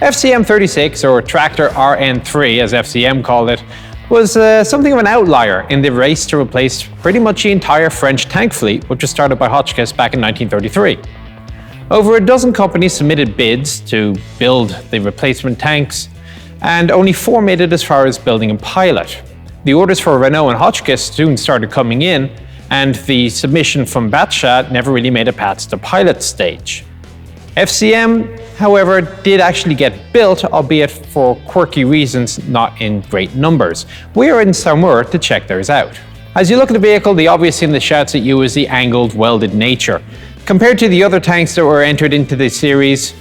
FCM 36, or Tractor RN3 as FCM called it, was something of an outlier in the race to replace pretty much the entire French tank fleet, which was started by Hotchkiss back in 1933. Over a dozen companies submitted bids to build the replacement tanks, and only 4 made it as far as building a pilot. The orders for Renault and Hotchkiss soon started coming in, and the submission from Batchat never really made it past the pilot stage. FCM, however, did actually get built, albeit for quirky reasons, not in great numbers. We are in Saumur to check theirs out. As you look at the vehicle, the obvious thing that shouts at you is the angled, welded nature. Compared to the other tanks that were entered into the series,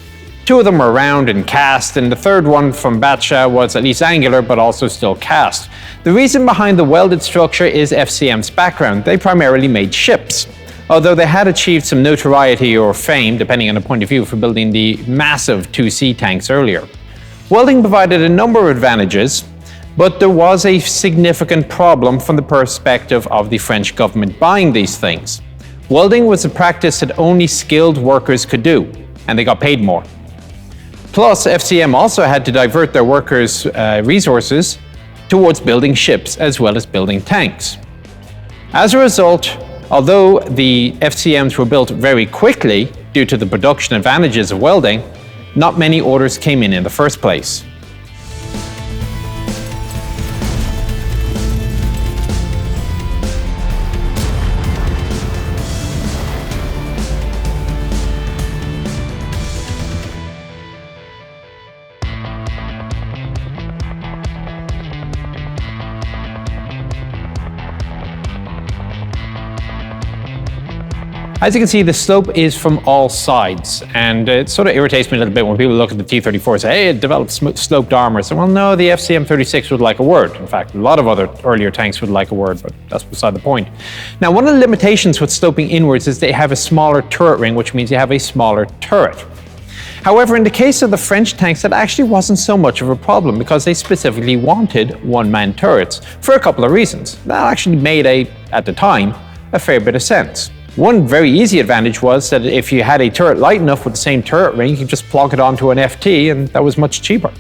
2 of them were round and cast, and the third one from Batcha was at least angular, but also still cast. The reason behind the welded structure is FCM's background. They primarily made ships, although they had achieved some notoriety or fame, depending on the point of view, for building the massive 2C tanks earlier. Welding provided a number of advantages, but there was a significant problem from the perspective of the French government buying these things. Welding was a practice that only skilled workers could do, and they got paid more. Plus, FCM also had to divert their workers' resources towards building ships as well as building tanks. As a result, although the FCMs were built very quickly due to the production advantages of welding, not many orders came in the first place. As you can see, the slope is from all sides, and it sort of irritates me a little bit when people look at the T-34 and say, hey, it developed sloped armor. So, well, no, the FCM-36 would like a word. In fact, a lot of other earlier tanks would like a word, but that's beside the point. Now, one of the limitations with sloping inwards is they have a smaller turret ring, which means you have a smaller turret. However, in the case of the French tanks, that actually wasn't so much of a problem because they specifically wanted one-man turrets for a couple of reasons. That actually made, at the time, a fair bit of sense. One very easy advantage was that if you had a turret light enough with the same turret ring, you could just plug it onto an FT, and that was much cheaper.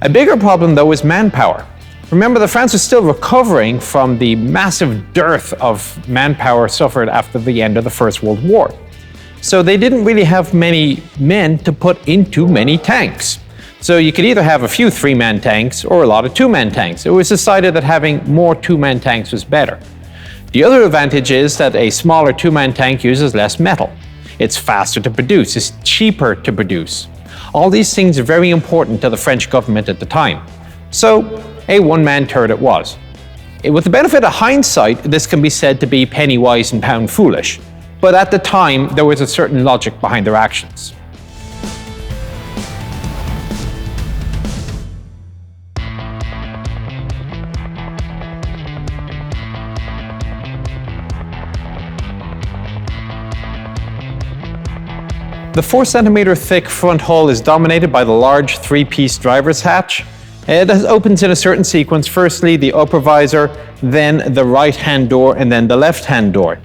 A bigger problem, though, is manpower. Remember, the France was still recovering from the massive dearth of manpower suffered after the end of the First World War. So they didn't really have many men to put into many tanks. So you could either have a few 3-man tanks or a lot of 2-man tanks. It was decided that having more 2-man tanks was better. The other advantage is that a smaller 2-man tank uses less metal. It's faster to produce, it's cheaper to produce. All these things are very important to the French government at the time. So, a 1-man turret it was. With the benefit of hindsight, this can be said to be penny wise and pound foolish. But at the time, there was a certain logic behind their actions. The 4-centimeter thick front hull is dominated by the large 3-piece driver's hatch. It opens in a certain sequence, firstly the upper visor, then the right-hand door, and then the left-hand door.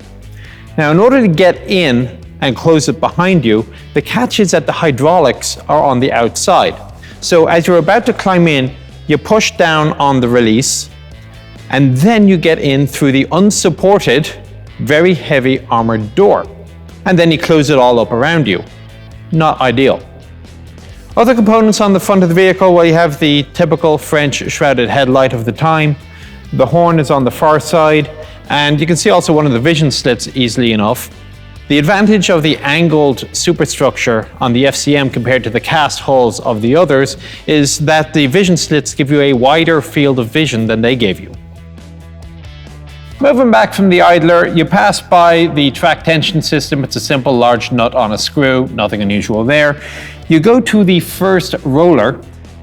Now, in order to get in and close it behind you, the catches at the hydraulics are on the outside. So as you're about to climb in, you push down on the release, and then you get in through the unsupported, very heavy armored door. And then you close it all up around you. Not ideal. Other components on the front of the vehicle, well, you have the typical French shrouded headlight of the time. The horn is on the far side, and you can see also one of the vision slits easily enough. The advantage of the angled superstructure on the FCM compared to the cast hulls of the others is that the vision slits give you a wider field of vision than they gave you. Moving back from the idler, you pass by the track tension system. It's a simple large nut on a screw, nothing unusual there. You go to the first roller,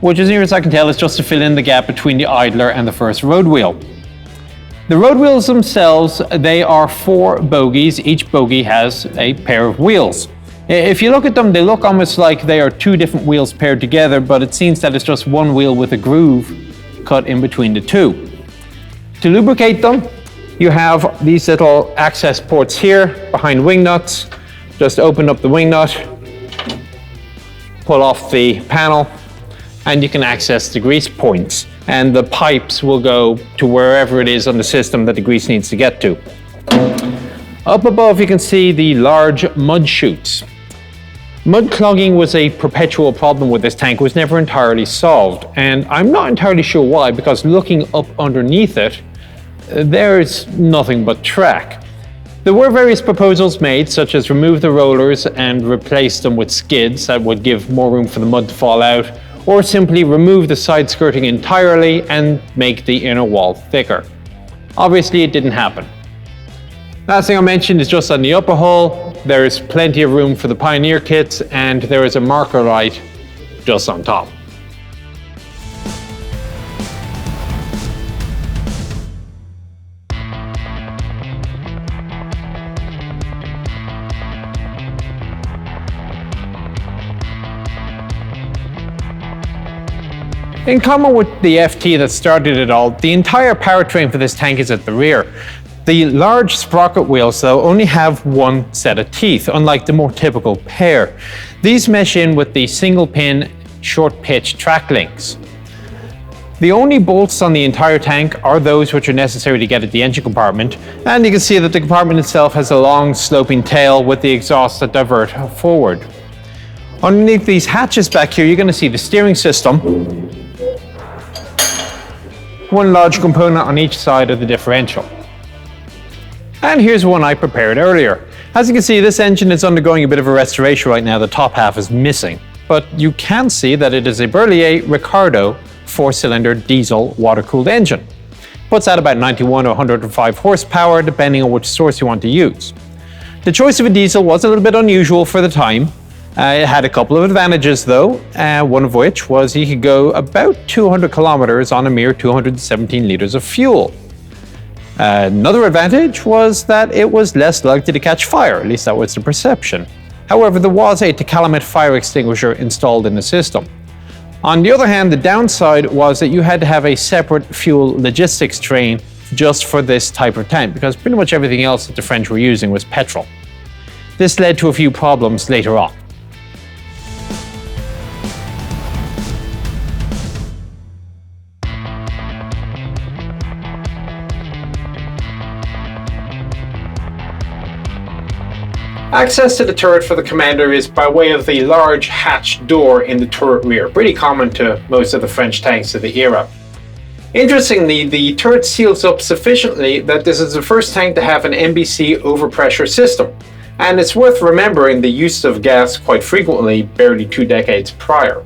which as near as I can tell is just to fill in the gap between the idler and the first road wheel. The road wheels themselves, they are 4 bogies. Each bogie has a pair of wheels. If you look at them, they look almost like they are 2 different wheels paired together, but it seems that it's just one wheel with a groove cut in between the 2. To lubricate them, you have these little access ports here behind wing nuts. Just open up the wing nut, pull off the panel and you can access the grease points, and the pipes will go to wherever it is on the system that the grease needs to get to. Up above you can see the large mud chutes. Mud clogging was a perpetual problem with this tank. It was never entirely solved, and I'm not entirely sure why, because looking up underneath it, there's nothing but track. There were various proposals made, such as remove the rollers and replace them with skids that would give more room for the mud to fall out, or simply remove the side skirting entirely and make the inner wall thicker. Obviously it didn't happen. Last thing I mentioned is just on the upper hull, there's plenty of room for the Pioneer kits, and there is a marker light just on top. In common with the FT that started it all, the entire powertrain for this tank is at the rear. The large sprocket wheels, though, only have one set of teeth, unlike the more typical pair. These mesh in with the single-pin, short-pitch track links. The only bolts on the entire tank are those which are necessary to get at the engine compartment, and you can see that the compartment itself has a long, sloping tail with the exhaust that divert forward. Underneath these hatches back here, you're going to see the steering system. One large component on each side of the differential. And here's one I prepared earlier. As you can see, this engine is undergoing a bit of a restoration right now. The top half is missing, but you can see that it is a Berliet Ricardo 4-cylinder diesel water-cooled engine. Puts out about 91 or 105 horsepower, depending on which source you want to use. The choice of a diesel was a little bit unusual for the time. It had a couple of advantages though, one of which was you could go about 200 kilometers on a mere 217 liters of fuel. Another advantage was that it was less likely to catch fire, at least that was the perception. However, there was a Calumet fire extinguisher installed in the system. On the other hand, the downside was that you had to have a separate fuel logistics train just for this type of tank, because pretty much everything else that the French were using was petrol. This led to a few problems later on. Access to the turret for the commander is by way of the large hatch door in the turret rear, pretty common to most of the French tanks of the era. Interestingly, the turret seals up sufficiently that this is the first tank to have an NBC overpressure system, and it's worth remembering the use of gas quite frequently barely 2 decades prior.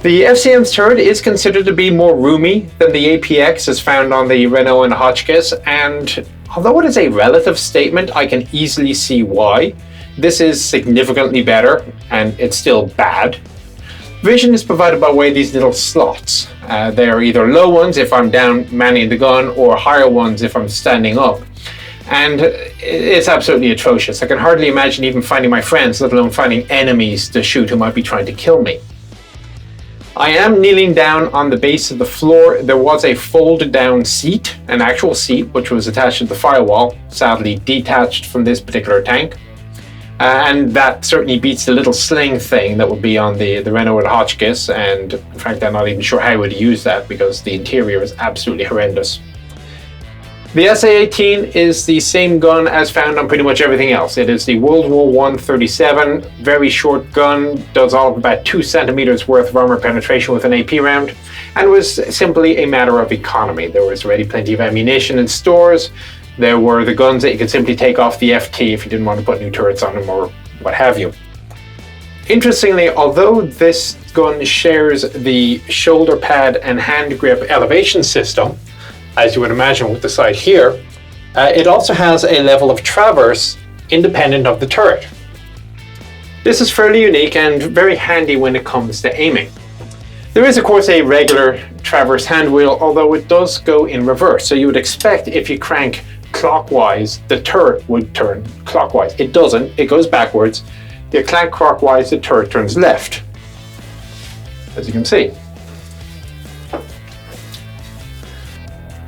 The FCM's turret is considered to be more roomy than the APX as found on the Renault and Hotchkiss, and although it is a relative statement, I can easily see why. This is significantly better, and it's still bad. Vision is provided by way of these little slots. They are either low ones if I'm down manning the gun, or higher ones if I'm standing up. And it's absolutely atrocious. I can hardly imagine even finding my friends, let alone finding enemies to shoot who might be trying to kill me. I am kneeling down on the base of the floor. There was a folded down seat, an actual seat, which was attached to the firewall, sadly detached from this particular tank. And that certainly beats the little sling thing that would be on the Renault and Hotchkiss, and frankly I'm not even sure how I would use that because the interior is absolutely horrendous. The SA-18 is the same gun as found on pretty much everything else. It is the World War I 37, very short gun, does all of about 2 centimeters worth of armor penetration with an AP round, and was simply a matter of economy. There was already plenty of ammunition in stores. There were the guns that you could simply take off the FT if you didn't want to put new turrets on them or what have you. Interestingly, although this gun shares the shoulder pad and hand grip elevation system, as you would imagine with the sight here, it also has a level of traverse independent of the turret. This is fairly unique and very handy when it comes to aiming. There is of course a regular traverse hand wheel, although it does go in reverse, so you would expect if you crank clockwise, the turret would turn clockwise. It doesn't, it goes backwards. If you crank clockwise, the turret turns left, as you can see.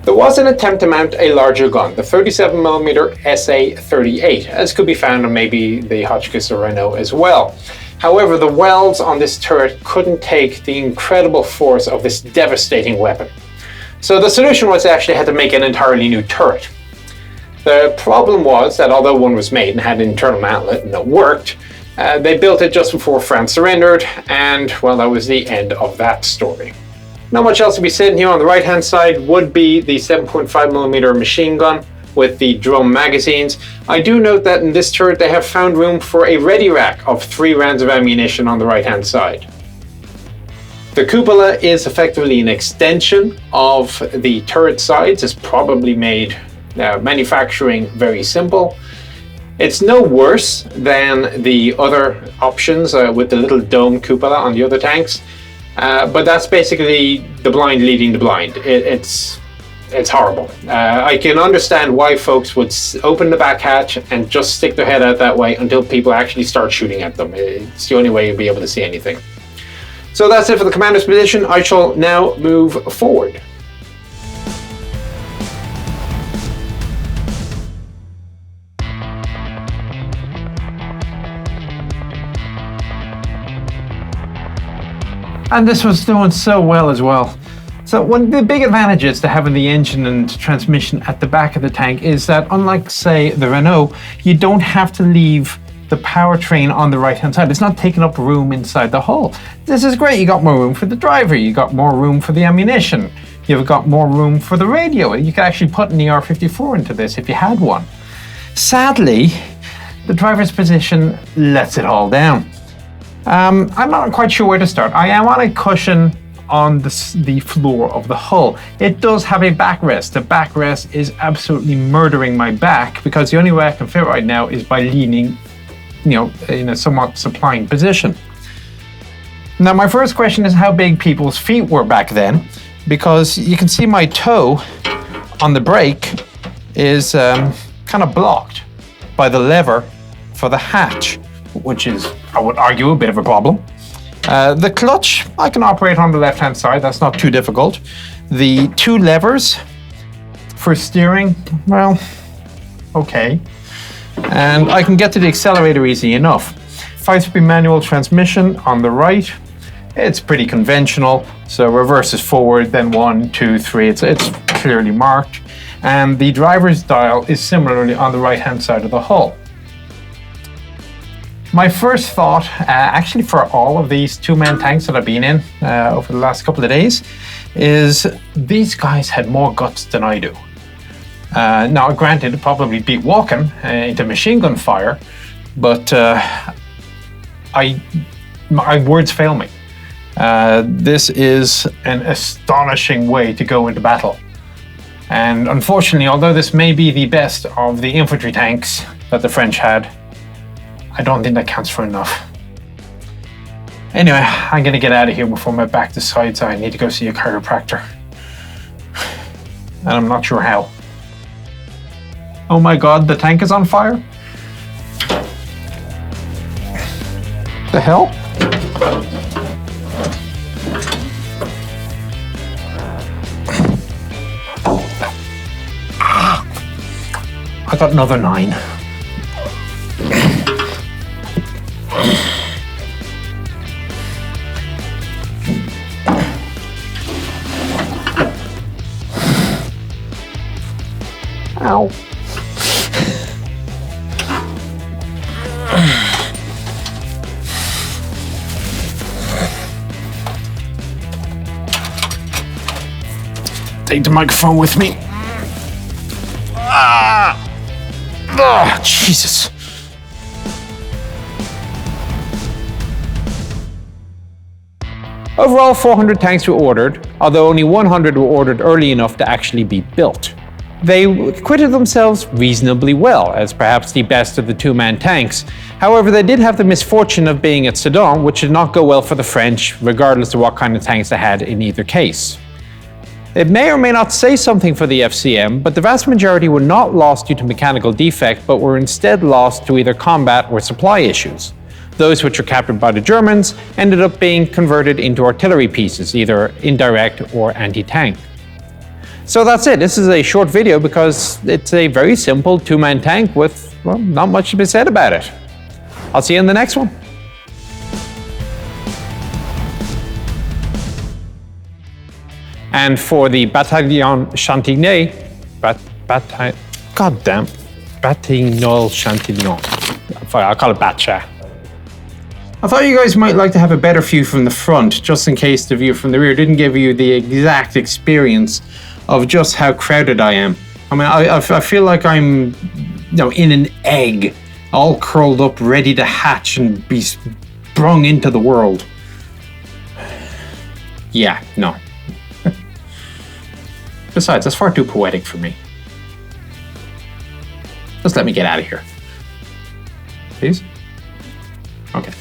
There was an attempt to mount a larger gun, the 37mm SA-38, as could be found on maybe the Hotchkiss or Renault as well. However, the welds on this turret couldn't take the incredible force of this devastating weapon. So the solution was they actually had to make an entirely new turret. The problem was that although one was made and had an internal mantlet and it worked, they built it just before France surrendered, and well, that was the end of that story. Not much else to be said here. On the right hand side would be the 7.5mm machine gun with the drum magazines. I do note that in this turret they have found room for a ready rack of 3 rounds of ammunition on the right hand side. The cupola is effectively an extension of the turret sides. It's probably made manufacturing very simple. It's no worse than the other options with the little dome cupola on the other tanks, but that's basically the blind leading the blind. It's horrible. I can understand why folks would open the back hatch and just stick their head out that way until people actually start shooting at them. It's the only way you'll be able to see anything. So that's it for the commander's position. I shall now move forward. And this was doing so well as well. So one of the big advantages to having the engine and transmission at the back of the tank is that, unlike, say, the Renault, you don't have to leave the powertrain on the right hand side. It's not taking up room inside the hull. This is great. You got more room for the driver, you got more room for the ammunition, you've got more room for the radio. You could actually put an ER-54 into this if you had one. Sadly, the driver's position lets it all down. I'm not quite sure where to start. I am on a cushion on the floor of the hull. It does have a backrest. The backrest is absolutely murdering my back because the only way I can fit right now is by leaning, in a somewhat supine position. Now, my first question is how big people's feet were back then, because you can see my toe on the brake is kind of blocked by the lever for the hatch, which is, I would argue, a bit of a problem. The clutch, I can operate on the left-hand side. That's not too difficult. The 2 levers for steering, well, okay. And I can get to the accelerator easy enough. 5-speed manual transmission on the right. It's pretty conventional. So reverse is forward, then 1, 2, 3. It's clearly marked. And the driver's dial is similarly on the right-hand side of the hull. My first thought, actually for all of these 2-man tanks that I've been in over the last couple of days, is these guys had more guts than I do. Now, granted, it probably beat walking into machine gun fire, but my words fail me. This is an astonishing way to go into battle. And unfortunately, although this may be the best of the infantry tanks that the French had, I don't think that counts for enough. Anyway, I'm gonna get out of here before my back decides I need to go see a chiropractor. And I'm not sure how. Oh my God, the tank is on fire? The hell? I got another 9. Ow. Take the microphone with me. Ah, Jesus. Overall, 400 tanks were ordered, although only 100 were ordered early enough to actually be built. They acquitted themselves reasonably well, as perhaps the best of the 2-man tanks. However, they did have the misfortune of being at Sedan, which did not go well for the French, regardless of what kind of tanks they had in either case. It may or may not say something for the FCM, but the vast majority were not lost due to mechanical defect, but were instead lost to either combat or supply issues. Those which were captured by the Germans ended up being converted into artillery pieces, either indirect or anti-tank. So that's it. This is a short video because it's a very simple 2-man tank with, well, not much to be said about it. I'll see you in the next one. And for the Bataillon Chantigny, Batignolles Chantillon. I'll call it Batcha. I thought you guys might like to have a better view from the front, just in case the view from the rear didn't give you the exact experience of just how crowded I am. I mean, I feel like I'm, in an egg, all curled up, ready to hatch and be sprung into the world. Yeah, no. Besides, that's far too poetic for me. Just let me get out of here. Please? Okay.